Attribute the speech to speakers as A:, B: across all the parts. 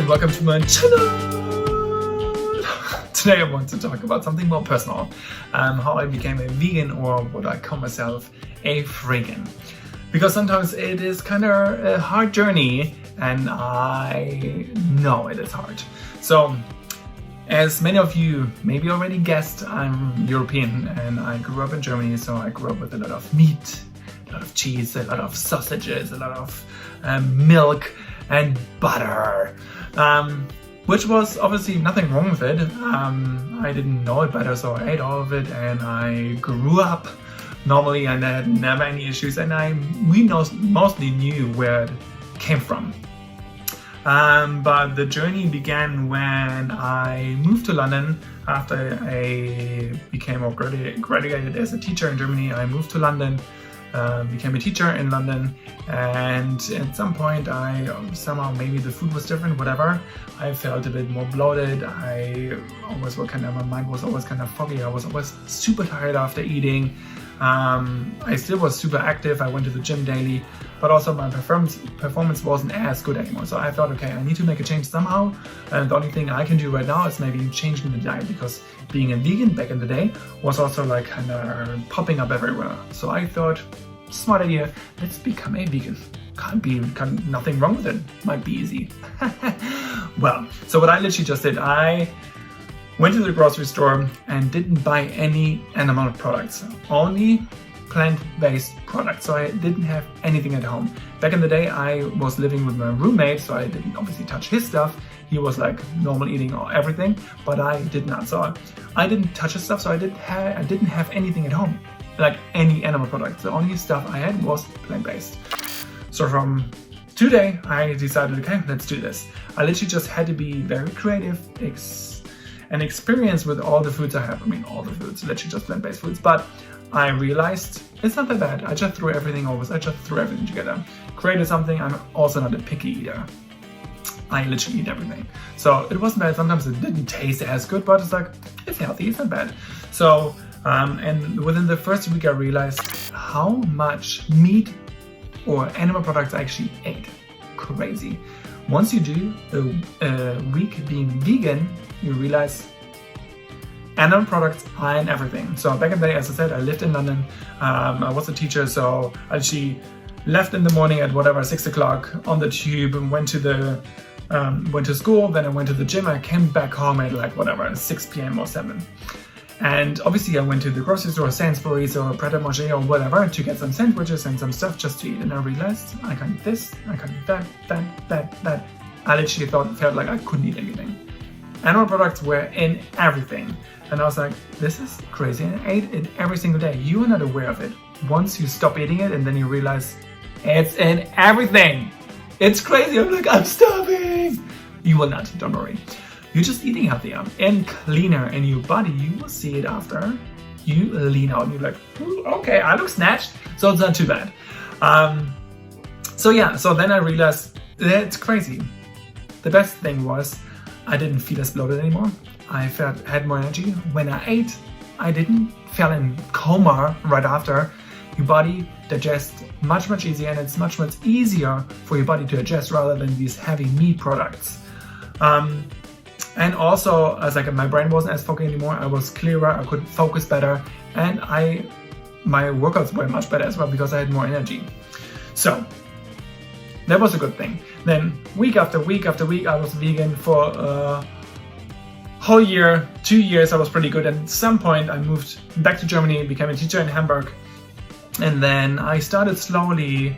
A: welcome to my channel! Today I want to talk about something more personal, how I became a vegan, or what I call myself, a freegan. Because sometimes it is kind of a hard journey, and I know it is hard. So, as many of you maybe already guessed, I'm European and I grew up in Germany, so I grew up with a lot of meat, a lot of cheese, a lot of sausages, a lot of milk and butter, which was obviously nothing wrong with it. I didn't know it better, so I ate all of it, and I grew up normally and I had never any issues, and we mostly knew where it came from. But the journey began when I moved to London after I became or graduated as a teacher in Germany. I moved to London, became a teacher in London, and at some point I somehow, maybe the food was different, whatever, I felt a bit more bloated. My mind was always kind of foggy. I was always super tired after eating. I still was super active. I went to the gym daily, but also my performance wasn't as good anymore. So I thought, okay, I need to make a change somehow. And the only thing I can do right now is maybe changing the diet, because being a vegan back in the day was also like kind of popping up everywhere. So I thought, smart idea, let's become a vegan. Nothing wrong with it. Might be easy. Well, so what I literally just did, I went to the grocery store and didn't buy any animal products, only plant-based products. So I didn't have anything at home. Back in the day, I was living with my roommate, so I didn't obviously touch his stuff. He was like normal eating or everything, but I did not. So I didn't touch his stuff, so I didn't have anything at home, like any animal products. The only stuff I had was plant-based. So from today, I decided, okay, let's do this. I literally just had to be very creative, and experience with all the foods I have. I mean, all the foods, literally just plant-based foods. But I realized it's not that bad. I just threw everything together. Created something. I'm also not a picky eater. I literally eat everything. So it wasn't bad. Sometimes it didn't taste as good, but it's like, it's healthy, it's not bad. So, and within the first week, I realized how much meat or animal products I actually ate. Crazy. Once you do a week being vegan, you realize animal products are in everything. So back in the day, as I said, I lived in London. I was a teacher, so I actually left in the morning at whatever 6 o'clock on the tube and went to school. Then I went to the gym. I came back home at like whatever 6 p.m. or 7. And obviously I went to the grocery store, Sainsbury's or Pret a Manger or whatever, to get some sandwiches and some stuff just to eat. And I realized I can't eat this, I can't eat that. I literally felt like I couldn't eat anything. Animal products were in everything. And I was like, this is crazy. And I ate it every single day. You are not aware of it. Once you stop eating it and then you realize it's in everything. It's crazy. I'm like, I'm starving. You will not, don't worry. You're just eating healthier and cleaner, and your body, you will see it after you lean out and you're like, okay, I look snatched, so it's not too bad. So then I realized that's crazy. The best thing was I didn't feel as bloated anymore. I had more energy. When I ate, I didn't feel in coma right after. Your body digests much easier, and it's much easier for your body to digest rather than these heavy meat products. And also, as like my brain wasn't as foggy anymore, I was clearer, I could focus better, and my workouts were much better as well because I had more energy. So that was a good thing. Then week after week after week, I was vegan for a whole year, 2 years. I was pretty good. And at some point, I moved back to Germany, became a teacher in Hamburg, and then I started slowly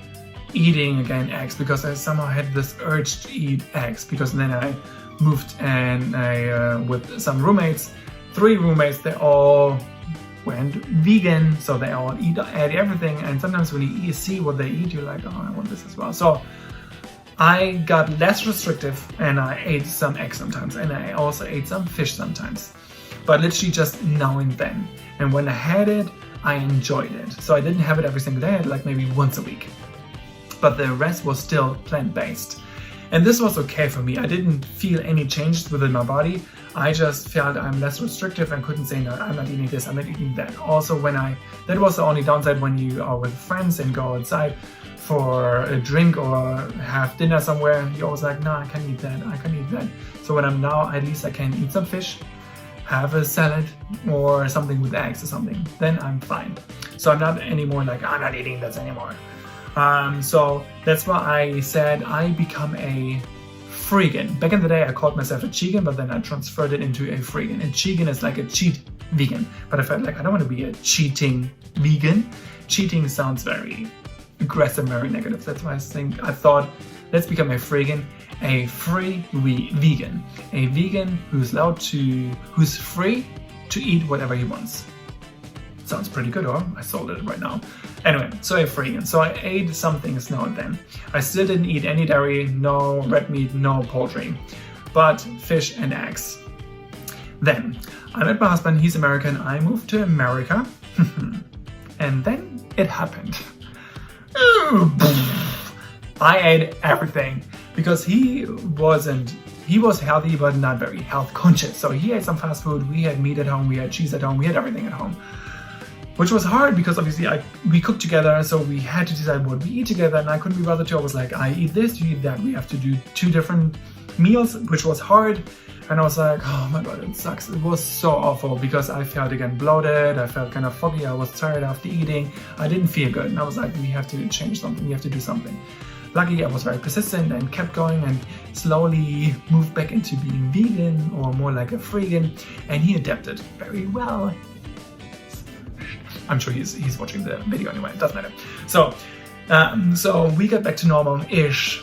A: eating again eggs because I somehow had this urge to eat eggs. Because then I moved and I with some roommates, 3 roommates, they all went vegan, so they all eat everything. And sometimes when you see what they eat, you're like, oh, I want this as well. So I got less restrictive, and I ate some eggs sometimes, and I also ate some fish sometimes, but literally just now and then. And when I had it, I enjoyed it. So I didn't have it every single day, I had like maybe once a week, but the rest was still plant-based. And this was okay for me. I didn't feel any changes within my body. I just felt I'm less restrictive and couldn't say, no, I'm not eating this, I'm not eating that. Also, that was the only downside when you are with friends and go outside for a drink or have dinner somewhere, you're always like, no, I can't eat that, I can't eat that. So when I'm now, at least I can eat some fish, have a salad or something with eggs or something, then I'm fine. So I'm not anymore like, I'm not eating this anymore. So that's why I said I become a Freegan. Back in the day I called myself a Cheegan, but then I transferred it into a Freegan. And Cheegan is like a cheat vegan, but I felt like I don't want to be a cheating vegan. Cheating sounds very aggressive, very negative. That's why I thought, let's become a Freegan, a free vegan, a vegan who's who's free to eat whatever he wants. Sounds pretty good, or I sold it right now. Anyway, so a Freegan. So I ate some things now and then. I still didn't eat any dairy, no red meat, no poultry, but fish and eggs. Then I met my husband, he's American, I moved to America, and then it happened. I ate everything because he was healthy but not very health conscious. So he ate some fast food, we had meat at home, we had cheese at home, we had everything at home. Which was hard because obviously we cooked together, so we had to decide what we eat together, and I couldn't be bothered to. I was like, I eat this, you eat that. We have to do 2 different meals, which was hard. And I was like, oh my god, it sucks. It was so awful because I felt again bloated, I felt kind of foggy, I was tired after eating, I didn't feel good. And I was like, we have to change something, we have to do something. Luckily, I was very persistent and kept going and slowly moved back into being vegan or more like a Freegan, and he adapted very well. I'm sure he's watching the video anyway, it doesn't matter. So we got back to normal-ish.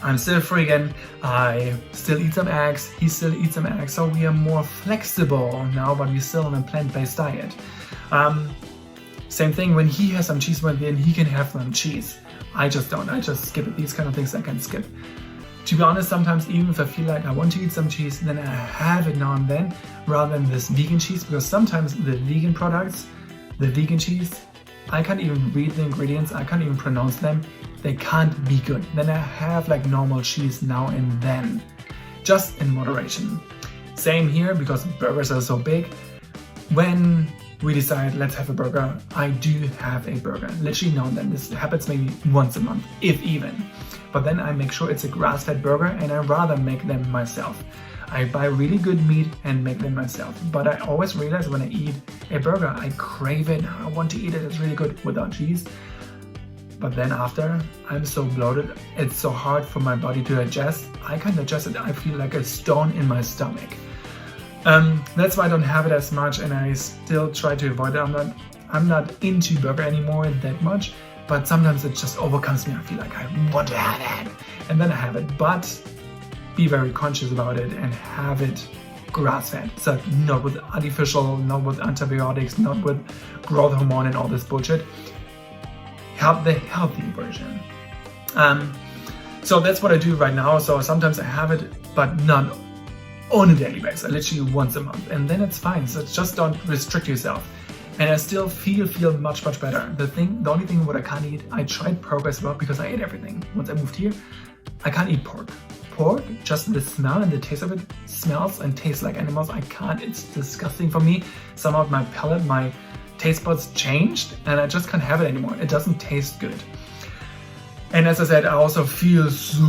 A: I'm still Freegan, I still eat some eggs, he still eats some eggs, so we are more flexible now, but we're still on a plant-based diet. Same thing, when he has some cheese, then he can have some cheese. I just don't, I just skip it. These kind of things I can skip. To be honest, sometimes even if I feel like I want to eat some cheese, then I have it now and then, rather than this vegan cheese, because sometimes the vegan products, the vegan cheese, I can't even read the ingredients, I can't even pronounce them, they can't be good. Then I have like normal cheese now and then, just in moderation. Same here, because burgers are so big. When we decide, let's have a burger, I do have a burger, literally now and then. This happens maybe once a month, if even. But then I make sure it's a grass-fed burger, and I rather make them myself. I buy really good meat and make them myself. But I always realize when I eat a burger, I crave it, I want to eat it, it's really good without cheese. But then after, I'm so bloated, it's so hard for my body to digest. I can't digest it, I feel like a stone in my stomach. That's why I don't have it as much, and I still try to avoid it. I'm not into burger anymore that much, but sometimes it just overcomes me. I feel like I want to have it, and then I have it. But be very conscious about it and have it grass-fed. So not with artificial, not with antibiotics, not with growth hormone and all this bullshit. Have the healthy version. So that's what I do right now. So sometimes I have it, but not on a daily basis, literally once a month, and then it's fine. So just don't restrict yourself. And I still feel much better. The only thing what I can't eat, I tried pork as well because I ate everything. Once I moved here, I can't eat pork. Pork, just the smell and the taste of it smells and tastes like animals. I can't, it's disgusting for me. Somehow my palate, my taste buds changed, and I just can't have it anymore. It doesn't taste good. And as I said, I also feel so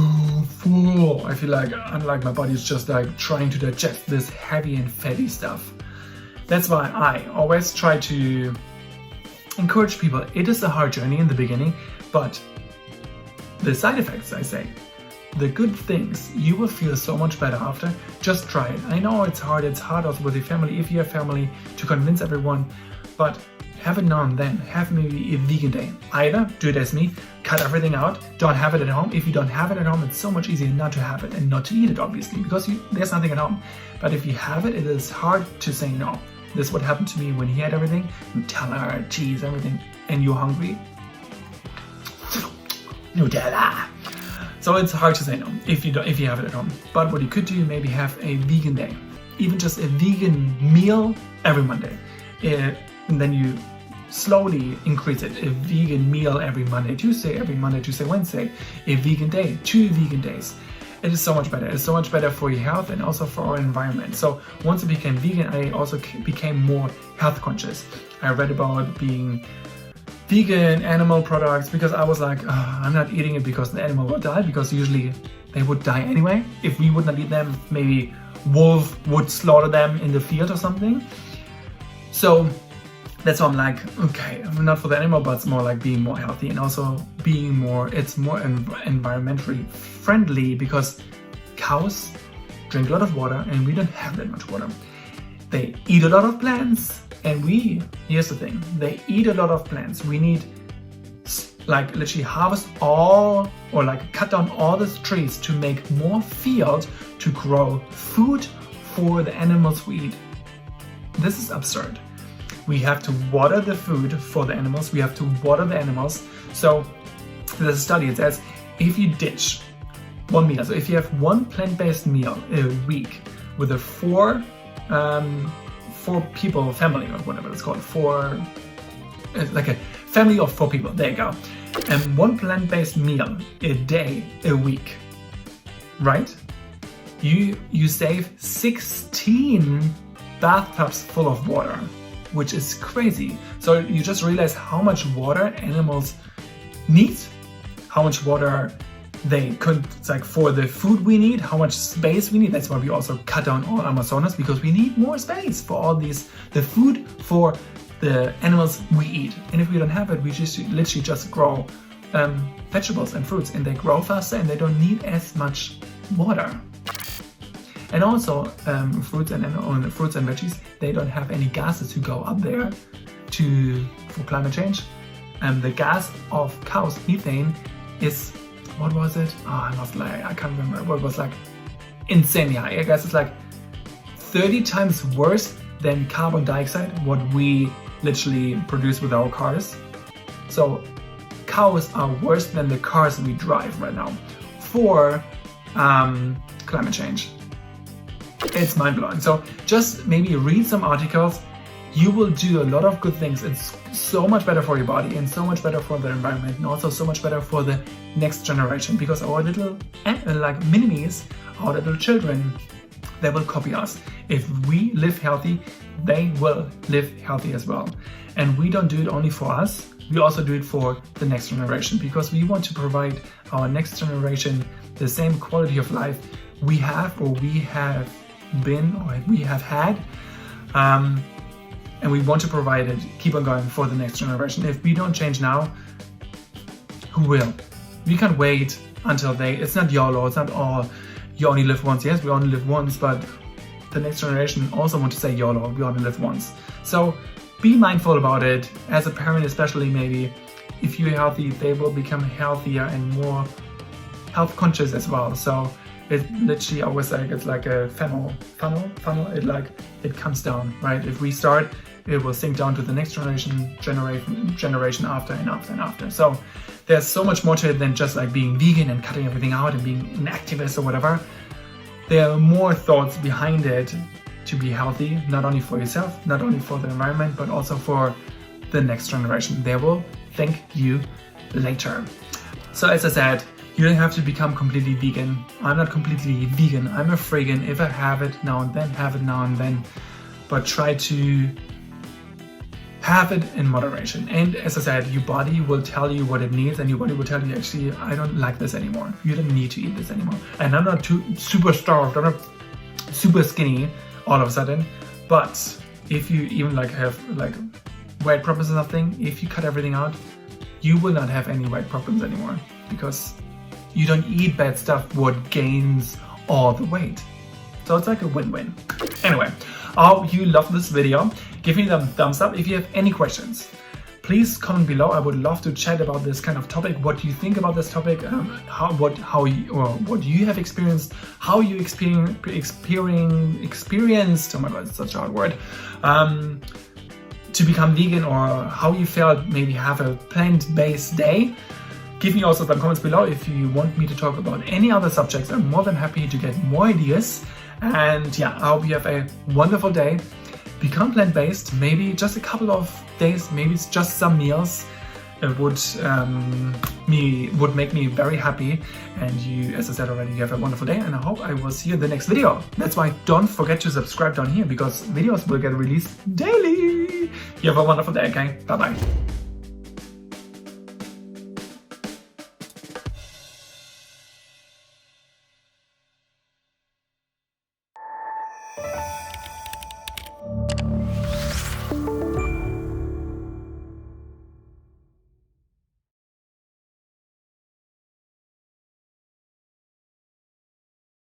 A: full. I feel like my body is just like trying to digest this heavy and fatty stuff. That's why I always try to encourage people. It is a hard journey in the beginning, but the side effects, I say, the good things, you will feel so much better after. Just try it. I know it's hard also with your family, if you have family, to convince everyone, but have it now and then. Have maybe a vegan day. Either do it as me, cut everything out, don't have it at home. If you don't have it at home, it's so much easier not to have it and not to eat it, obviously, because there's nothing at home. But if you have it, it is hard to say no. This is what happened to me when he had everything, Nutella, cheese, everything, and you're hungry. Nutella. So it's hard to say no if you have it at home. But what you could do, maybe have a vegan day, even just a vegan meal every Monday, and then you slowly increase it. A vegan meal every Monday, Tuesday, Wednesday, a vegan day, 2 vegan days. It is so much better. It's so much better for your health and also for our environment. So once I became vegan, I also became more health conscious. I read about being vegan animal products, because I was like, oh, I'm not eating it because the animal will die, because usually they would die anyway. If we would not eat them, maybe wolf would slaughter them in the field or something. So that's why I'm like, okay, not for the animal, but it's more like being more healthy, and also being more, it's more environmentally friendly, because cows drink a lot of water and we don't have that much water. They eat a lot of plants, and here's the thing, they eat a lot of plants. We need like literally harvest all, or like cut down all the trees to make more field to grow food for the animals we eat. This is absurd. We have to water the food for the animals. We have to water the animals. So there's a study, it says if you ditch one meal, so if you have one plant-based meal a week with a four people family, or whatever it's called, like a family of 4 people, there you go, and one plant-based meal a day, a week, right? You save 16 bathtubs full of water, which is crazy. So you just realize how much water animals need, how much water they could, it's like for the food we need, how much space we need. That's why we also cut down all Amazonas, because we need more space for all the food for the animals we eat. And if we don't have it, we just literally just grow vegetables and fruits, and they grow faster and they don't need as much water. And also fruits and veggies, they don't have any gases to go up there for climate change. The gas of cows, methane, is, what was it? Oh, I can't remember. What was like insane. Yeah, I guess it's like 30 times worse than carbon dioxide, what we literally produce with our cars. So cows are worse than the cars we drive right now for climate change. It's mind-blowing. So just maybe read some articles. You will do a lot of good things. It's so much better for your body, and so much better for the environment, and also so much better for the next generation, because our little like mini-me's, our little children, they will copy us. If we live healthy, they will live healthy as well. And we don't do it only for us, we also do it for the next generation, because we want to provide our next generation the same quality of life we have, or we have been, or we have had, and we want to provide it, keep on going for the next generation. If we don't change now, who will? We can't wait until it's not YOLO, it's not all, you only live once. Yes, we only live once, but the next generation also want to say YOLO, we only live once. So be mindful about it. As a parent especially, maybe, if you're healthy, they will become healthier and more health conscious as well. So it literally always like, it's like a funnel, it comes down, right? If we start, it will sink down to the next generation after and after and after. So there's so much more to it than just like being vegan and cutting everything out and being an activist or whatever. There are more thoughts behind it to be healthy, not only for yourself, not only for the environment, but also for the next generation. They will thank you later. So as I said, you don't have to become completely vegan. I'm not completely vegan. I'm a Freegan. If I have it now and then, have it now and then. But try to have it in moderation. And as I said, your body will tell you what it needs, and your body will tell you, actually, I don't like this anymore. You don't need to eat this anymore. And I'm not super starved. I'm not super skinny all of a sudden. But if you even have weight problems or something, if you cut everything out, you will not have any weight problems anymore, because you don't eat bad stuff what gains all the weight. So it's like a win-win. Anyway, I hope you loved this video. Give me the thumbs up. If you have any questions, please comment below. I would love to chat about this kind of topic. What do you think about this topic? What you have experienced, how you experienced, oh my god, it's such a hard word, to become vegan, or how you felt maybe have a plant-based day. Give me also some comments below if you want me to talk about any other subjects. I'm more than happy to get more ideas. And yeah, I hope you have a wonderful day. Become plant-based, maybe just a couple of days, maybe it's just some meals. It would make me very happy. And you, as I said already, you have a wonderful day, and I hope I will see you in the next video. That's why don't forget to subscribe down here, because videos will get released daily. You have a wonderful day, okay? Bye-bye.